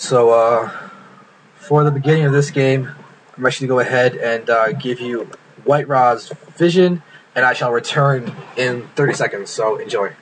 So, for the beginning of this game, I'm actually going to go ahead and give you WhiteRa's vision, and I shall return in 30 seconds, so enjoy.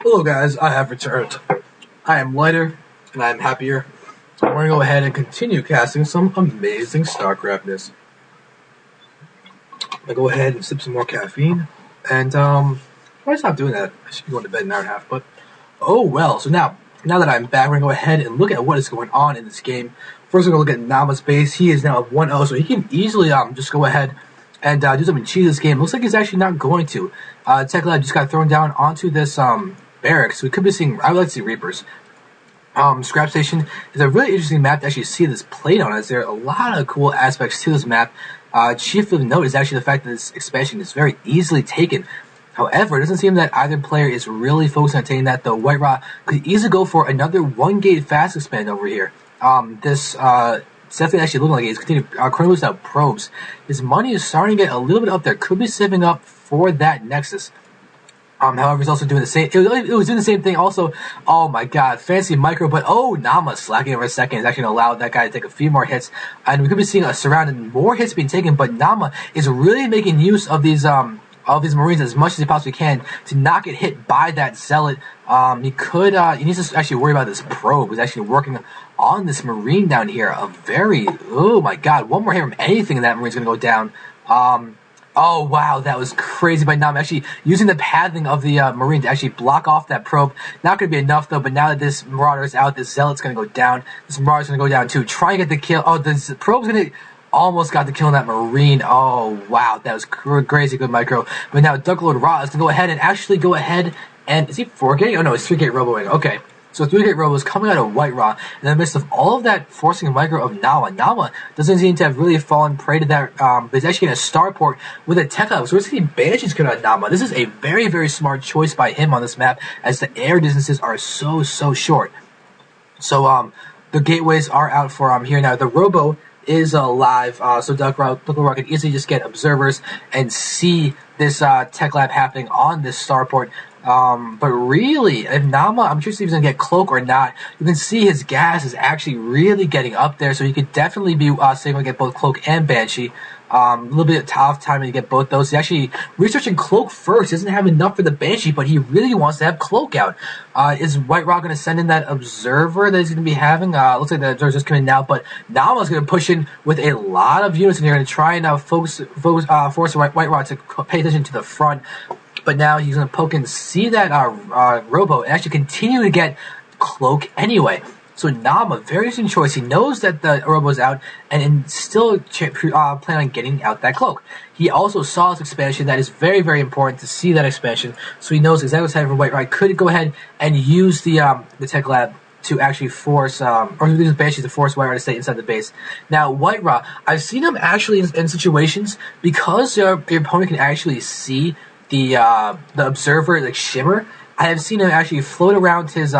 Hello guys, I have returned. I am lighter, and I am happier. So we're going to go ahead and continue casting some amazing Starcraftness. I'm going to go ahead and sip some more caffeine, and why stop doing that? I should be going to bed in an hour and a half, but oh well. So now that I'm back, we're going to go ahead and look at what is going on in this game. First we're going to look at Naama's base. He is now at 1-0, so he can easily just go ahead and do something cheat this game. Looks like he's actually not going to. Tech Lab just got thrown down onto this barracks. We could be seeing, I would like to see Reapers. Scrap Station is a really interesting map to actually see this played on, as there are a lot of cool aspects to this map. Chief of note is actually the fact that this expansion is very easily taken. However, it doesn't seem that either player is really focused on taking that, though WhiteRa could easily go for another 1-gate fast expand over here. This definitely actually looking like he's continuing Chronos out probes. His money is starting to get a little bit up there. Could be saving up for that Nexus. However, he's also doing the same. It was doing the same thing. Also, oh my God, fancy micro. But oh, Naama slacking over a second is actually going to allow that guy to take a few more hits, and we could be seeing a surrounding more hits being taken. But Naama is really making use of these Marines as much as he possibly can to not get hit by that Zealot. He needs to actually worry about this probe. He's actually working on this Marine down here. Oh my God, one more hit from anything and that Marine's going to go down. Oh wow, that was crazy by Naama. Actually using the pathing of the Marine to actually block off that probe. Not going to be enough though, but now that this Marauder is out, this Zealot's going to go down. This Marauder's going to go down too. Try and get the kill. Oh, this probe's going to almost got the kill on that Marine. Oh wow, that was crazy good micro. But now DuckloadRa is going to go ahead and is he 4-gate? Oh no, it's 3-gate roboing. Okay. So 3-gate robo is coming out of WhiteRa in the midst of all of that forcing a micro of Naama. Naama doesn't seem to have really fallen prey to that, but he's actually in a starport with a tech lab. So we're seeing Banshees coming out of Naama. This is a very, very smart choice by him on this map, as the air distances are so short. So the gateways are out for here now. The robo is alive, so DuckloadRa can easily just get observers and see this tech lab happening on this starport. But really, if Naama, I'm curious if he's going to get Cloak or not. You can see his gas is actually really getting up there, so he could definitely be saving to get both Cloak and Banshee. A little bit of tough timing to get both those. He's actually researching Cloak first. He doesn't have enough for the Banshee, but he really wants to have Cloak out. Is WhiteRa going to send in that Observer that he's going to be having? Looks like the Observer's just coming now, but Naama's going to push in with a lot of units in here and try and force WhiteRa to pay attention to the front. But now he's going to poke and see that Robo and actually continue to get Cloak anyway. So Naama, very interesting choice. He knows that the Robo's out, and still plan on getting out that cloak. He also saw this expansion. That is very, very important to see that expansion. So he knows exactly what's happening for WhiteRa. Could go ahead and use the tech lab to actually force, or use Banshee to force WhiteRa to stay inside the base. Now, WhiteRa, I've seen him actually in situations, because your opponent can actually see the observer, like, shimmer. I have seen him actually float around his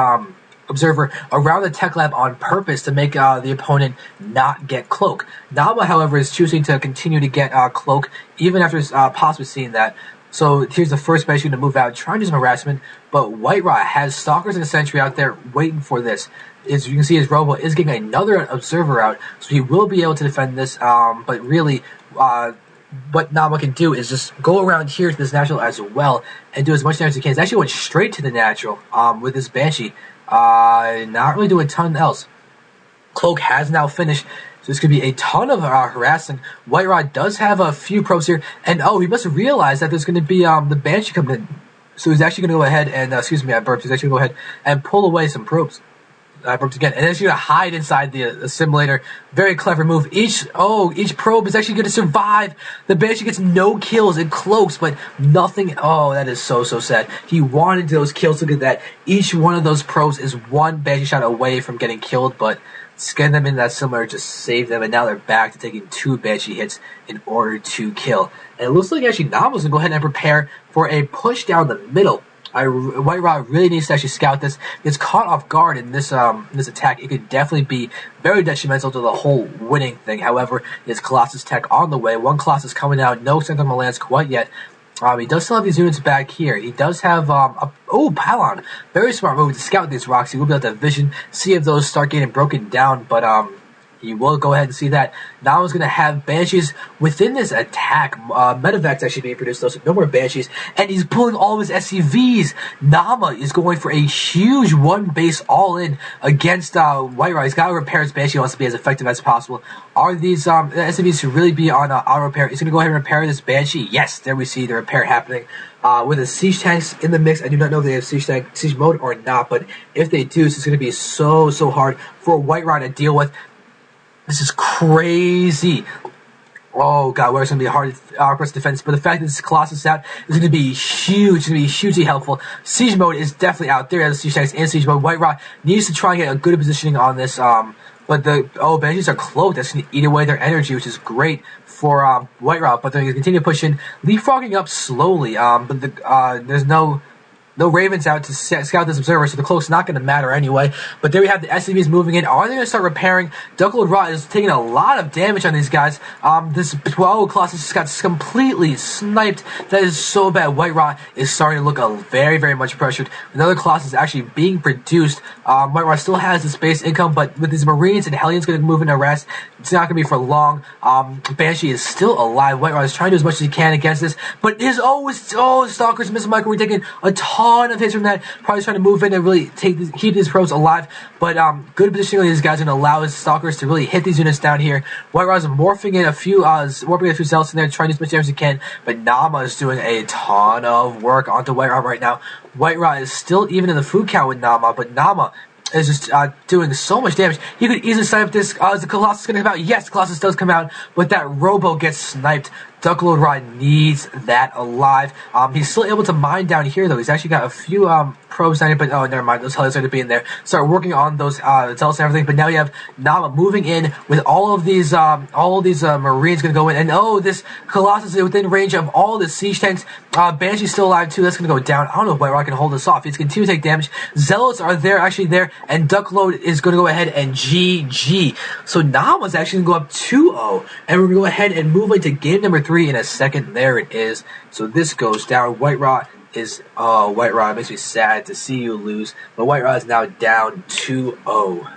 observer around the tech lab on purpose to make the opponent not get cloak. Naama, however, is choosing to continue to get cloak even after possibly seeing that. So here's the first Banshee to move out, trying to do some harassment, but WhiteRa has Stalkers and a Sentry out there waiting for this. As you can see, his Robo is getting another observer out, so he will be able to defend this, but really, what Naama can do is just go around here to this natural as well and do as much damage as he can. He's actually went straight to the natural with this Banshee. Not really doing a ton else. Cloak has now finished, so this could be a ton of harassing. WhiteRa does have a few probes here, and he must have realized that there's going to be the Banshee coming in. So he's actually going to go ahead and, excuse me, I burped. He's actually going to go ahead and pull away some probes. I burped again. And then he's going to hide inside the simulator. Very clever move. Each probe is actually going to survive. The Banshee gets no kills. It cloaks, but nothing. Oh, that is so, so sad. He wanted those kills. Look at that. Each one of those probes is one Banshee shot away from getting killed, but getting them in that simulator just saved them, and now they're back to taking 2 Banshee hits in order to kill. And it looks like actually Naama's going to go ahead and prepare for a push down the middle. WhiteRa really needs to actually scout this. It's caught off guard in this attack. It could definitely be very detrimental to the whole winning thing. However, there's Colossus tech on the way. One Colossus coming out. No Sentinel Lance quite yet. He does still have these units back here. He does have Palon. Very smart move to scout these rocks. He will be able to vision, see if those start getting broken down, but you will go ahead and see that. Now he's going to have Banshees within this attack. Medevac's actually being produced, though, so no more Banshees. And he's pulling all of his SCVs. Naama is going for a huge one base all-in against WhiteRa. He's got to repair his Banshee. He wants to be as effective as possible. Are these SCVs to really be on auto repair? He's going to go ahead and repair this Banshee. Yes, there we see the repair happening. With the siege tanks in the mix, I do not know if they have siege mode or not, but if they do, it's going to be so hard for WhiteRa to deal with. This is crazy. Oh god, where's going to be a hard press defense, but the fact that this Colossus is out is going to be huge. It's going to be hugely helpful. Siege mode is definitely out there as siege tanks and siege mode. WhiteRa needs to try and get a good positioning on this. But the Banshees are cloaked. That's going to eat away their energy, which is great for WhiteRa. But they're going to continue pushing, leapfrogging up slowly. But there's no Ravens out to scout this observer, so the cloak's not going to matter anyway. But there we have the SCVs moving in. Are they going to start repairing? DuckloadRa is taking a lot of damage on these guys. This 12 Colossus just got completely sniped. That is so bad. WhiteRa is starting to look very much pressured. Another Colossus is actually being produced. WhiteRa still has the base income, but with these Marines and Hellions going to move into rest, it's not going to be for long. Banshee is still alive. WhiteRa is trying to do as much as he can against this, but Stalkers, Missile Micro, we're taking a ton of hits from that. Probably trying to move in and really keep these pros alive. But good positioning of these guys are going to allow his Stalkers to really hit these units down here. WhiteRa is morphing in a few zealots in there, trying to do as much damage as he can. But Naama is doing a ton of work onto WhiteRa right now. WhiteRa is still even in the food count with Naama, but Naama is just doing so much damage. He could easily snipe this. Is the Colossus going to come out? Yes, the Colossus does come out, but that Robo gets sniped. DuckloadRa needs that alive. He's still able to mine down here, though. He's actually got a few probes down here, but oh, never mind. Those Hellions are going to be in there. Start working on those zealots and everything. But now you have Naama moving in with all of these Marines going to go in. And this Colossus is within range of all the siege tanks. Banshee's still alive too. That's going to go down. I don't know if WhiteRa can hold this off. He's continuing to take damage. Zealots are actually there, and Duckload is going to go ahead and GG. So Naama's actually going to go up 2-0, and we're going to go ahead and move into game number 3 in a second. There it is. So this goes down. WhiteRa, it makes me sad to see you lose, but WhiteRa is now down 2-0.